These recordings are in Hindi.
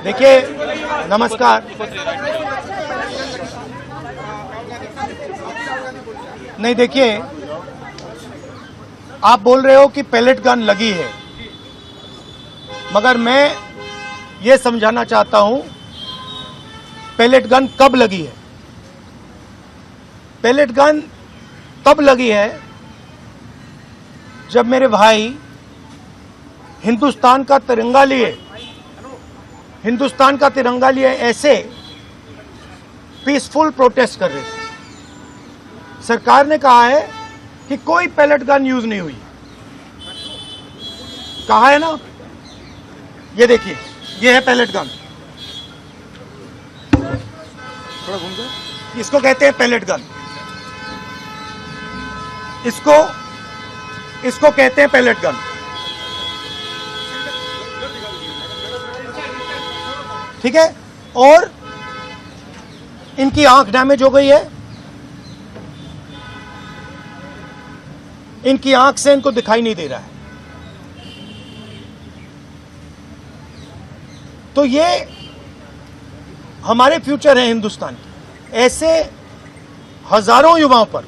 देखिए, नमस्कार। नहीं, देखिए, आप बोल रहे हो कि पैलेट गन लगी है, मगर मैं ये समझाना चाहता हूं पैलेट गन कब लगी है। पैलेट गन तब लगी है जब मेरे भाई हिंदुस्तान का तिरंगा लिए ऐसे पीसफुल प्रोटेस्ट कर रहे थे। सरकार ने कहा है कि कोई पैलेट गन यूज नहीं हुई, कहा है ना। ये देखिए, ये है पैलेट गन, थोड़ा घूम जाए। इसको कहते हैं पैलेट गन, इसको कहते हैं पैलेट गन। ठीक है, और इनकी आंख डैमेज हो गई है, इनकी आंख से इनको दिखाई नहीं दे रहा है। तो ये हमारे फ्यूचर है हिंदुस्तान के। ऐसे हजारों युवाओं पर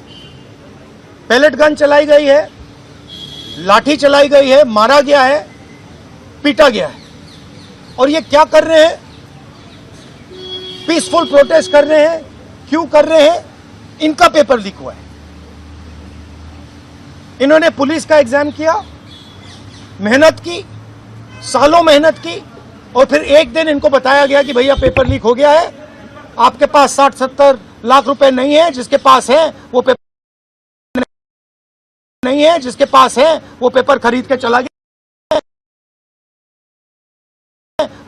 पैलेट गन चलाई गई है, लाठी चलाई गई है, मारा गया है, पीटा गया है। और ये क्या कर रहे हैं? पीसफुल प्रोटेस्ट कर रहे हैं। क्यों कर रहे हैं? इनका पेपर लीक हुआ है। इन्होंने पुलिस का एग्जाम किया, मेहनत की, सालों मेहनत की, और फिर एक दिन इनको बताया गया कि भैया पेपर लीक हो गया है, आपके पास 60-70 लाख रुपए नहीं है, जिसके पास है वो पेपर नहीं है, जिसके पास है वो पेपर खरीद के चला गया,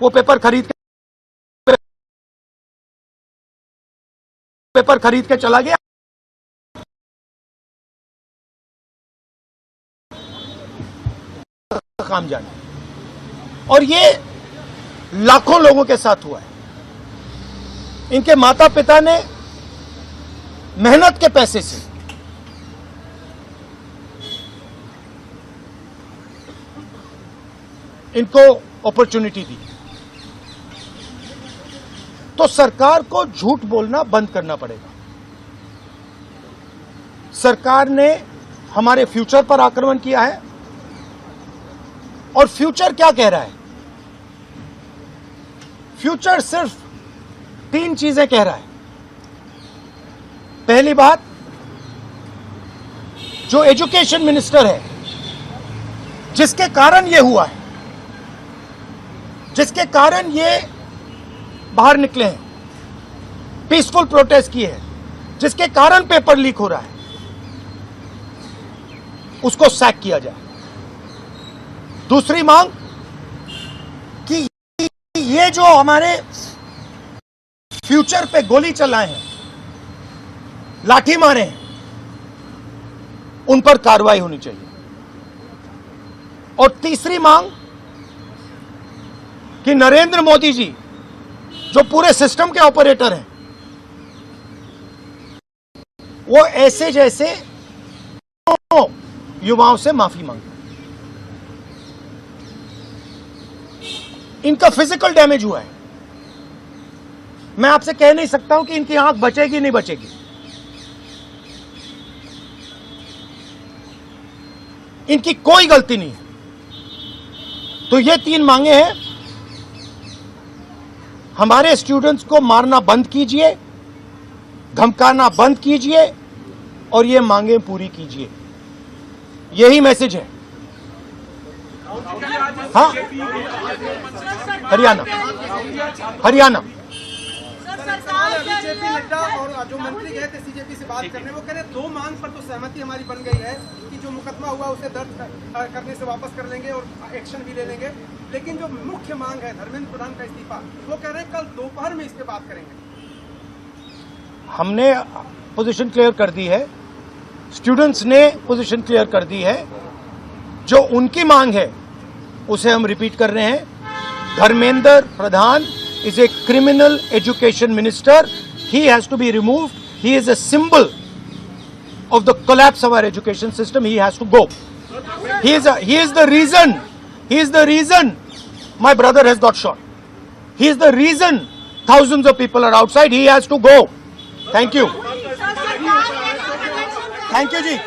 वो पेपर खरीद के चला गया। काम जाने। और ये लाखों लोगों के साथ हुआ है। इनके माता पिता ने मेहनत के पैसे से इनको अपॉर्चुनिटी दी। तो सरकार को झूठ बोलना बंद करना पड़ेगा। सरकार ने हमारे फ्यूचर पर आक्रमण किया है, और फ्यूचर क्या कह रहा है? फ्यूचर सिर्फ 3 चीजें कह रहा है। पहली बात, जो एजुकेशन मिनिस्टर है, जिसके कारण यह हुआ है, जिसके कारण ये बाहर निकले हैं, पीसफुल प्रोटेस्ट किए हैं, जिसके कारण पेपर लीक हो रहा है, उसको सैक किया जाए। दूसरी मांग कि ये जो हमारे फ्यूचर पे गोली चलाए हैं, लाठी मारे हैं, उन पर कार्रवाई होनी चाहिए। और तीसरी मांग कि नरेंद्र मोदी जी, जो पूरे सिस्टम के ऑपरेटर हैं, वो ऐसे जैसे युवाओं से माफी मांगे। इनका फिजिकल डैमेज हुआ है। मैं आपसे कह नहीं सकता हूं कि इनकी आंख बचेगी नहीं बचेगी। इनकी कोई गलती नहीं है। तो ये 3 मांगे हैं। हमारे स्टूडेंट्स को मारना बंद कीजिए, धमकाना बंद कीजिए, और ये मांगे पूरी कीजिए। यही मैसेज है। हाँ, हरियाणा जेपी नड्डा और जो मंत्री गए थे सीजेपी से बात करने, वो कह रहे 2 मांग पर तो सहमति हमारी बन गई है कि जो मुकदमा हुआ उसे दर्ज करने से वापस कर लेंगे और एक्शन भी ले लेंगे, लेकिन जो मुख्य मांग है धर्मेंद्र प्रधान का इस्तीफा, वो कह रहे हैं कल दोपहर में इस पे बात करेंगे। हमने पोजीशन क्लियर कर दी है, स्टूडेंट्स ने पोजीशन क्लियर कर दी है। जो उनकी मांग है उसे हम रिपीट कर रहे हैं। Dharmendra Pradhan is a criminal education minister. He has to be removed. He is a symbol of the collapse of our education system. He has to go. He is the reason my brother has got shot. He is the reason thousands of people are outside. He has to go. Thank you. Thank you, ji.